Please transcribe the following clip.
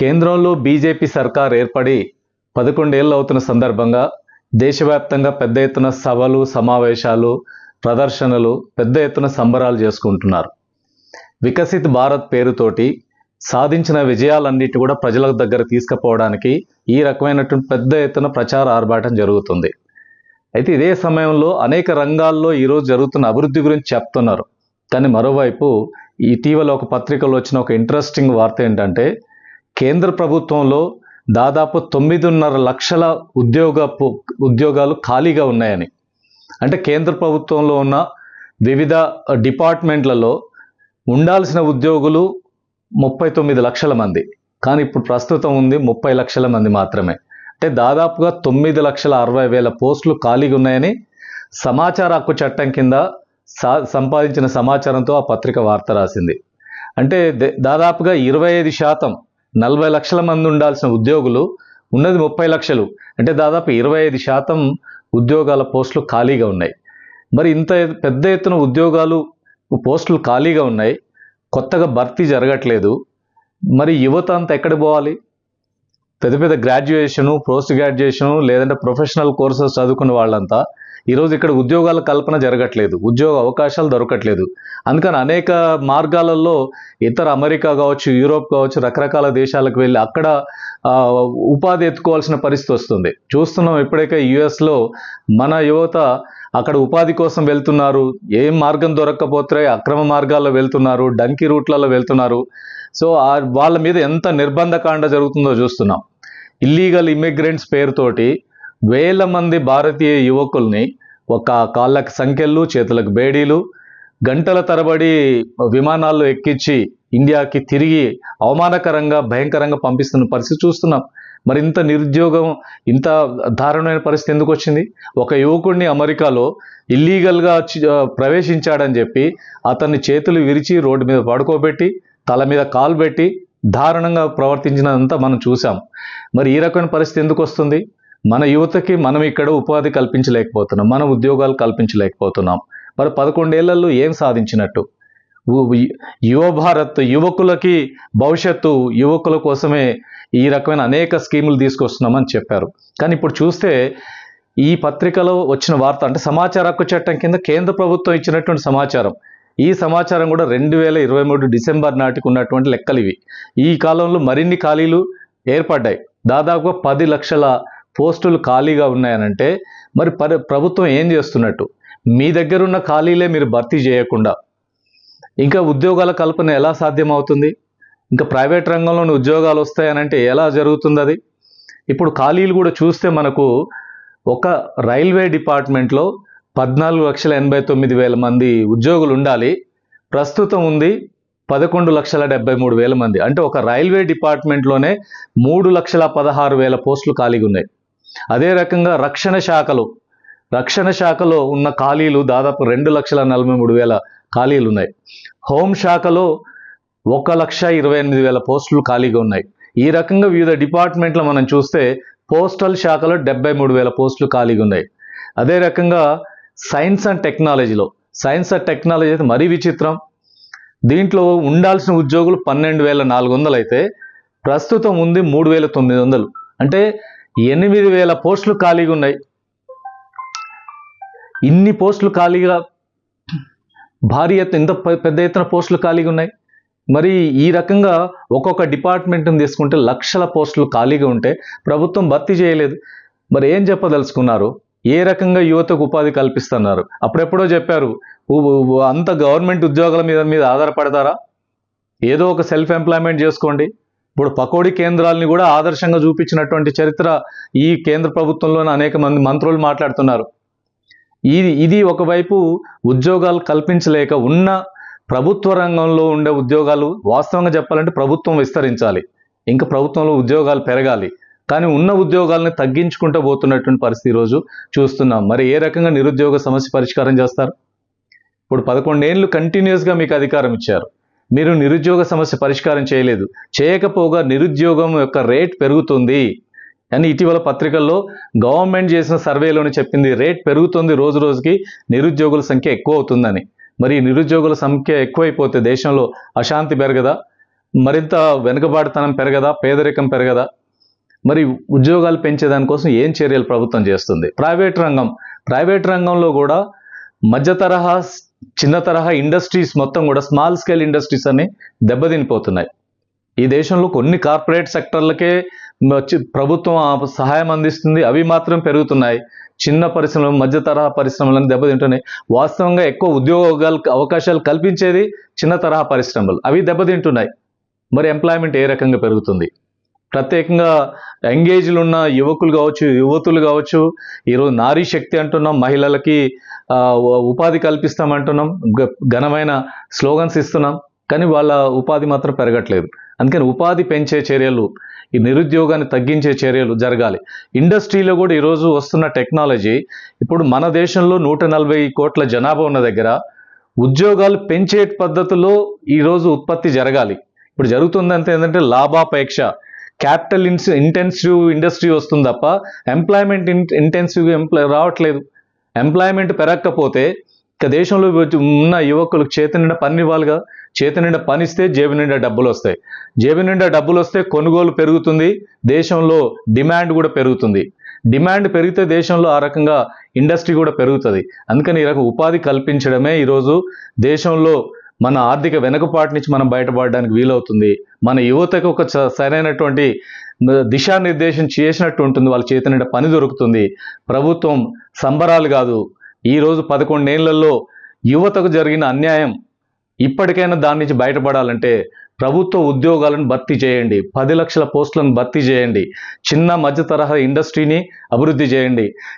కేంద్రంలో బీజేపీ సర్కార్ ఏర్పడి 11 ఏళ్ళు అవుతున్న సందర్భంగా దేశవ్యాప్తంగా పెద్ద ఎత్తున సభలు, సమావేశాలు, ప్రదర్శనలు, పెద్ద ఎత్తున సంబరాలు చేసుకుంటున్నారు. వికసిత్ భారత్ పేరుతోటి సాధించిన విజయాలన్నిటి కూడా ప్రజల దగ్గర తీసుకుపోవడానికి ఈ రకమైనటువంటి పెద్ద ఎత్తున ప్రచార ఆర్భాటం జరుగుతుంది. అయితే ఇదే సమయంలో అనేక రంగాల్లో ఈరోజు జరుగుతున్న అభివృద్ధి గురించి చెప్తున్నారు. కానీ మరోవైపు ఇటీవల ఒక పత్రికలో వచ్చిన ఒక ఇంట్రెస్టింగ్ వార్త ఏంటంటే, కేంద్ర ప్రభుత్వంలో దాదాపు 9.5 లక్షల ఉద్యోగాలు ఖాళీగా ఉన్నాయని. అంటే కేంద్ర ప్రభుత్వంలో ఉన్న వివిధ డిపార్ట్మెంట్లలో ఉండాల్సిన ఉద్యోగులు 39 లక్షల మంది, కానీ ఇప్పుడు ప్రస్తుతం ఉంది 30 లక్షల మంది మాత్రమే. అంటే దాదాపుగా 9,60,000 పోస్టులు ఖాళీగా ఉన్నాయని సమాచార హక్కు చట్టం కింద సంపాదించిన సమాచారంతో ఆ పత్రిక వార్త రాసింది. అంటే దాదాపుగా 25%, 40 లక్షల మంది ఉండాల్సిన ఉద్యోగులు ఉన్నది 30 లక్షలు. అంటే దాదాపు 25% ఉద్యోగాల పోస్టులు ఖాళీగా ఉన్నాయి. మరి ఇంత పెద్ద ఎత్తున పోస్టులు ఖాళీగా ఉన్నాయి, కొత్తగా భర్తీ జరగట్లేదు. మరి యువత అంతా ఎక్కడ పోవాలి? పెద్ద పెద్ద గ్రాడ్యుయేషను, పోస్ట్ గ్రాడ్యుయేషను లేదంటే ప్రొఫెషనల్ కోర్సెస్ చదువుకున్న వాళ్ళంతా ఈరోజు ఇక్కడ ఉద్యోగాల కల్పన జరగట్లేదు, ఉద్యోగ అవకాశాలు దొరకట్లేదు. అందుకని అనేక మార్గాలలో ఇతర అమెరికా కావచ్చు, యూరోప్ కావచ్చు, రకరకాల దేశాలకు వెళ్ళి అక్కడ ఉపాధి ఎత్తుకోవాల్సిన పరిస్థితి వస్తుంది. చూస్తున్నాం ఇప్పటికే యుఎస్లో మన యువత అక్కడ ఉపాధి కోసం వెళ్తున్నారు. ఏం మార్గం దొరక్కపోతే అక్రమ మార్గాల్లో వెళ్తున్నారు, డంకీ రూట్లలో వెళ్తున్నారు. సో వాళ్ళ మీద ఎంత నిర్బంధకాండ జరుగుతుందో చూస్తున్నాం. ఇల్లీగల్ ఇమిగ్రెంట్స్ పేరుతోటి వేల మంది భారతీయ యువకుల్ని ఒక కాళ్ళకి సంకెళ్ళు, చేతులకు బేడీలు, గంటల తరబడి విమానాల్లో ఎక్కించి ఇండియాకి తిరిగి అవమానకరంగా, భయంకరంగా పంపిస్తున్న పరిస్థితి చూస్తున్నాం. మరి ఇంత నిరుద్యోగం, ఇంత దారుణమైన పరిస్థితి ఎందుకు వచ్చింది? ఒక యువకుడిని అమెరికాలో ఇల్లీగల్గా ప్రవేశించాడని చెప్పి అతన్ని చేతులు విరిచి రోడ్డు మీద పడుకోబెట్టి, తల మీద కాలు పెట్టి దారుణంగా ప్రవర్తించినంతా మనం చూసాం. మరి ఈ రకమైన పరిస్థితి ఎందుకు వస్తుంది? మన యువతకి మనం ఇక్కడ ఉపాధి కల్పించలేకపోతున్నాం, మన ఉద్యోగాలు కల్పించలేకపోతున్నాం. మరి 11 ఏళ్లలో ఏం సాధించినట్టు? యువ భారత్, యువకులకి భవిష్యత్తు, యువకుల కోసమే ఈ రకమైన అనేక స్కీములు తీసుకొస్తున్నామని చెప్పారు. కానీ ఇప్పుడు చూస్తే ఈ పత్రికలో వచ్చిన వార్త, అంటే సమాచార హక్కు చట్టం కింద కేంద్ర ప్రభుత్వం ఇచ్చినటువంటి సమాచారం, ఈ సమాచారం కూడా 2023 డిసెంబర్ నాటికి ఉన్నటువంటి లెక్కలు ఇవి. ఈ కాలంలో మరిన్ని ఖాళీలు ఏర్పడ్డాయి. దాదాపుగా 10 లక్షల పోస్టులు ఖాళీగా ఉన్నాయనంటే మరి ప్రభుత్వం ఏం చేస్తున్నట్టు? మీ దగ్గర ఉన్న ఖాళీలే మీరు భర్తీ చేయకుండా ఇంకా ఉద్యోగాల కల్పన ఎలా సాధ్యమవుతుంది? ఇంకా ప్రైవేట్ రంగంలోని ఉద్యోగాలు వస్తాయనంటే ఎలా జరుగుతుంది అది? ఇప్పుడు ఖాళీలు కూడా చూస్తే మనకు ఒక రైల్వే డిపార్ట్మెంట్లో 14,89,000 మంది ఉద్యోగులు ఉండాలి. ప్రస్తుతం ఉంది 11,73,000 మంది. అంటే ఒక రైల్వే డిపార్ట్మెంట్లోనే 3,16,000 పోస్టులు ఖాళీగా ఉన్నాయి. అదే రకంగా రక్షణ శాఖలో ఉన్న ఖాళీలు దాదాపు 2,43,000 ఖాళీలు ఉన్నాయి. హోంశాఖలో 1,28,000 పోస్టులు ఖాళీగా ఉన్నాయి. ఈ రకంగా వివిధ డిపార్ట్మెంట్లో మనం చూస్తే పోస్టల్ శాఖలో 73,000 పోస్టులు ఖాళీగా ఉన్నాయి. అదే రకంగా సైన్స్ అండ్ టెక్నాలజీ అయితే మరీ విచిత్రం. దీంట్లో ఉండాల్సిన ఉద్యోగులు 12,400 అయితే ప్రస్తుతం ఉంది 3,900. అంటే 8,000 పోస్టులు ఖాళీగా ఉన్నాయి. ఇన్ని పోస్టులు ఖాళీగా, ఇంత పెద్ద ఎత్తున పోస్టులు ఖాళీగా ఉన్నాయి. మరి ఈ రకంగా ఒక్కొక్క డిపార్ట్మెంట్ని తీసుకుంటే లక్షల పోస్టులు ఖాళీగా ఉంటే ప్రభుత్వం భర్తీ చేయలేదు. మరి ఏం చెప్పదలుచుకున్నారు? ఏ రకంగా యువతకు ఉపాధి కల్పిస్తున్నారు? అప్పుడెప్పుడో చెప్పారు, అంత గవర్నమెంట్ ఉద్యోగాల మీద ఆధారపడతారా? ఏదో ఒక సెల్ఫ్ ఎంప్లాయ్మెంట్ చేసుకోండి. ఇప్పుడు పకోడీ కేంద్రాలని కూడా ఆదర్శంగా చూపించినటువంటి చరిత్ర ఈ కేంద్ర ప్రభుత్వంలోనే అనేక మంది మంత్రులు మాట్లాడుతున్నారు. ఇది ఒకవైపు ఉద్యోగాలు కల్పించలేక ఉన్న ప్రభుత్వ రంగంలో ఉండే ఉద్యోగాలు, వాస్తవంగా చెప్పాలంటే ప్రభుత్వం విస్తరించాలి, ఇంకా ప్రభుత్వంలో ఉద్యోగాలు పెరగాలి. కానీ ఉన్న ఉద్యోగాలను తగ్గించుకుంటూ పోతున్నటువంటి పరిస్థితి ఈరోజు చూస్తున్నాం. మరి ఏ రకంగా నిరుద్యోగ సమస్య పరిష్కారం చేస్తారు? ఇప్పుడు 11 ఏళ్ళు కంటిన్యూస్గా మీకు అధికారం ఇచ్చారు, మీరు నిరుద్యోగ సమస్య పరిష్కారం చేయకపోగా నిరుద్యోగం యొక్క రేట్ పెరుగుతుంది అని ఇటీవల పత్రికల్లో గవర్నమెంట్ చేసిన సర్వేలోనే చెప్పింది. రేట్ పెరుగుతుంది, రోజు రోజుకి నిరుద్యోగుల సంఖ్య ఎక్కువ అవుతుందని. మరి నిరుద్యోగుల సంఖ్య ఎక్కువైపోతే దేశంలో అశాంతి పెరగదా? మరింత వెనుకబాటుతనం పెరగదా, పేదరికం పెరగదా? మరి ఉద్యోగాలు పెంచేదానికోసం ఏం చర్యలు ప్రభుత్వం చేస్తుంది? ప్రైవేట్ రంగంలో కూడా మధ్య తరహా, చిన్న తరహా ఇండస్ట్రీస్ మొత్తం కూడా స్మాల్ స్కేల్ ఇండస్ట్రీస్ అని దెబ్బతినిపోతున్నాయి. ఈ దేశంలో కొన్ని కార్పొరేట్ సెక్టర్లకే ప్రభుత్వం సహాయం అందిస్తుంది, అవి మాత్రం పెరుగుతున్నాయి. చిన్న పరిశ్రమలు, మధ్య తరహా పరిశ్రమలను దెబ్బతింటున్నాయి. వాస్తవంగా ఎక్కువ అవకాశాలు కల్పించేది చిన్న తరహా పరిశ్రమలు, అవి దెబ్బతింటున్నాయి. మరి ఎంప్లాయ్మెంట్ ఏ రకంగా పెరుగుతుంది? ప్రత్యేకంగా ఎంగేజ్లు ఉన్న యువకులు కావచ్చు, యువతులు కావచ్చు, ఈరోజు నారీ శక్తి అంటున్నాం, మహిళలకి ఉపాధి కల్పిస్తామంటున్నాం, ఘనమైన స్లోగన్స్ ఇస్తున్నాం, కానీ వాళ్ళ ఉపాధి మాత్రం పెరగట్లేదు. అందుకని ఉపాధి పెంచే చర్యలు, ఈ నిరుద్యోగాన్ని తగ్గించే చర్యలు జరగాలి. ఇండస్ట్రీలో కూడా ఈరోజు వస్తున్న టెక్నాలజీ, ఇప్పుడు మన దేశంలో 140 కోట్ల జనాభా ఉన్న దగ్గర ఉద్యోగాలు పెంచే పద్ధతిలో ఈరోజు ఉత్పత్తి జరగాలి. ఇప్పుడు జరుగుతుందంటే ఏంటంటే లాభాపేక్ష, క్యాపిటల్ ఇంటెన్సివ్ ఇండస్ట్రీ వస్తుంది తప్ప ఎంప్లాయ్మెంట్ ఇంటెన్సివ్ రావట్లేదు. ఎంప్లాయ్మెంట్ పెరగకపోతే ఇక దేశంలో ఉన్న యువకులకు చేతి నిండా పని ఇవ్వాలిగా. చేతి నిండా పని ఇస్తే జేబు నిండా డబ్బులు వస్తాయి. జేబు నిండా డబ్బులు వస్తే కొనుగోలు పెరుగుతుంది, దేశంలో డిమాండ్ కూడా పెరుగుతుంది. డిమాండ్ పెరిగితే దేశంలో ఆ రకంగా ఇండస్ట్రీ కూడా పెరుగుతుంది. అందుకని ఈ రకం ఉపాధి కల్పించడమే ఈరోజు దేశంలో మన ఆర్థిక వెనుకపాటు నుంచి మనం బయటపడడానికి వీలవుతుంది. మన యువతకు ఒక సరైనటువంటి దిశానిర్దేశం చేసినట్టు ఉంటుంది, వాళ్ళ చేతి నిండా పని దొరుకుతుంది. ప్రభుత్వం సంబరాలు కాదు, ఈరోజు 11 ఏళ్లలో యువతకు జరిగిన అన్యాయం, ఇప్పటికైనా దాని నుంచి బయటపడాలంటే ప్రభుత్వ ఉద్యోగాలను భర్తీ చేయండి, 10 లక్షల పోస్టులను భర్తీ చేయండి, చిన్న మధ్య తరహా ఇండస్ట్రీని అభివృద్ధి చేయండి.